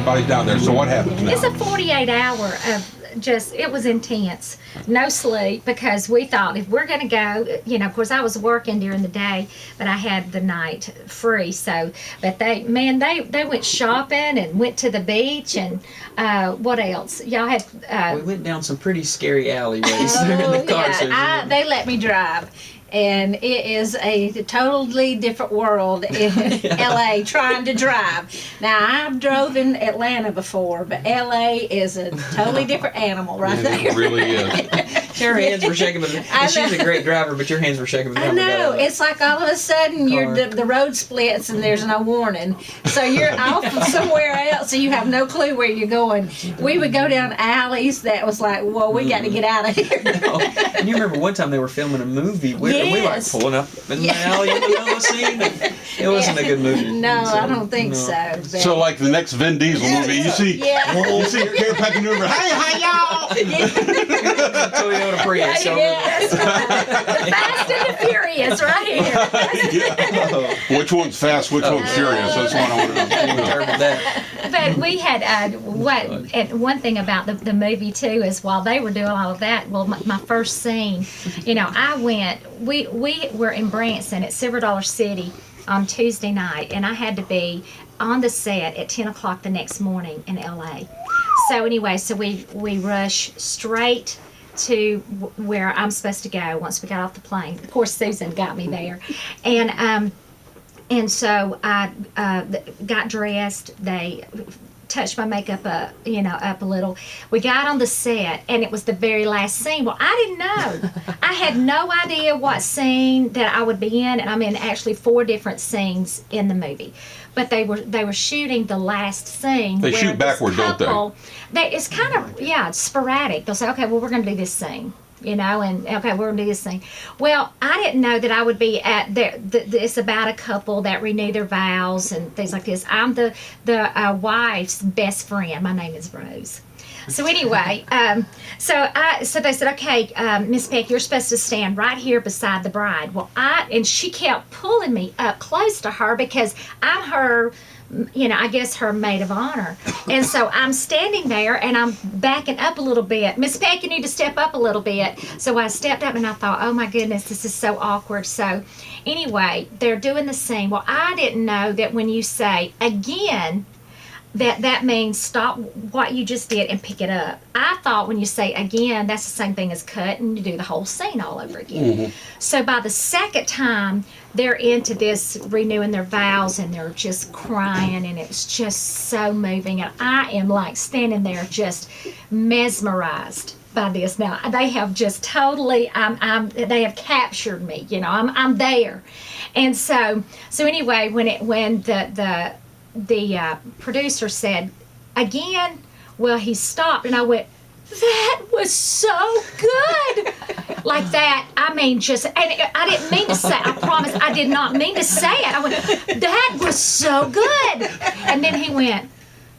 everybody's down there. So what happens now? It's a 48-hour of just, it was intense. No sleep, because we thought if we're going to go, you know, of course I was working during the day, but I had the night free. So, but they went shopping and went to the beach and what else? Y'all had... we went down some pretty scary alleyways there in the car. Yeah, they let me drive. And it is a totally different world in LA trying to drive. Now, I've drove in Atlanta before, but LA is a totally different animal right there. It really is. Your hands were shaking. And she's a great driver, but your hands were shaking. I know. It's like all of a sudden the road splits and there's no warning. So you're off somewhere else, so you have no clue where you're going. We would go down alleys that was like, whoa, we got to get out of here. And you remember one time they were filming a movie. We were like pulling up in the alley in the middle of the scene. It wasn't a good movie. No, I don't think so. But So like the next Vin Diesel movie, you see, you see Peck and over. Hey, hi y'all! Toyota Prius. yes, right. Fast and the Furious, right here. Which one's fast? Which one's furious? That's what I want to know. But we had and one thing about the movie too is while they were doing all of that, well, my first scene, you know, we were in Branson at Silver Dollar City on Tuesday night, and I had to be on the set at 10 o'clock the next morning in LA. So anyway, so we rush straight to where I'm supposed to go once we got off the plane. Of course, Susan got me there, and so I got dressed. They touched my makeup up a little. We got on the set, and it was the very last scene. Well, I didn't know. I had no idea what scene that I would be in, and I'm in actually 4 different scenes in the movie. But they were shooting the last scene. They shoot backward, don't they? It's kind of, sporadic. They'll say, okay, well, we're going to do this scene. You know, and okay, we're gonna do this thing. Well, I didn't know that I would be at there. It's about a couple that renew their vows and things like this. I'm the wife's best friend. My name is Rose. So anyway, so they said, okay, Miss Peck, you're supposed to stand right here beside the bride. Well, and she kept pulling me up close to her because I'm her, you know, I guess her maid of honor. And so I'm standing there and I'm backing up a little bit. Miss Peck, you need to step up a little bit. So I stepped up and I thought, oh my goodness, this is so awkward. So anyway, they're doing the scene. Well, I didn't know that when you say again, that means stop what you just did and pick it up. I thought when you say again, that's the same thing as cut and you do the whole scene all over again. Mm-hmm. So by the second time, they're into this renewing their vows and they're just crying and it's just so moving. And I am like standing there just mesmerized by this. Now, they have just totally, they have captured me, you know, I'm there. And so anyway, when the producer said, again, well, he stopped, and I went, that was so good. Like that, I mean, just, and I didn't mean to say, I promise, I did not mean to say it. I went, that was so good. And then he went,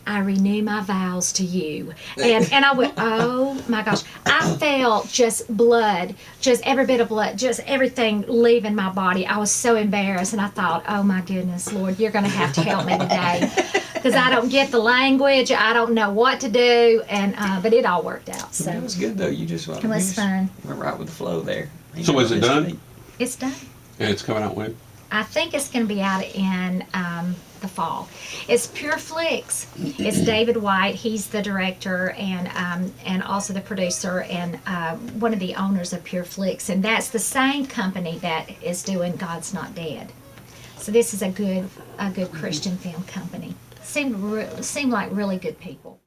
I renew my vows to you. And I went, oh my gosh. I felt just blood, just every bit of blood, just everything leaving my body. I was so embarrassed, and I thought, oh my goodness, Lord, you're going to have to help me today. Because I don't get the language, I don't know what to do, and but it all worked out. So it was good, though. You just it was fun. Went right with the flow there. So is it done? It's done. And it's coming out when? I think it's going to be out in the fall. It's Pure Flix. It's David White. He's the director and also the producer and one of the owners of Pure Flix. And that's the same company that is doing God's Not Dead. So this is a good Christian film company. Seemed like really good people.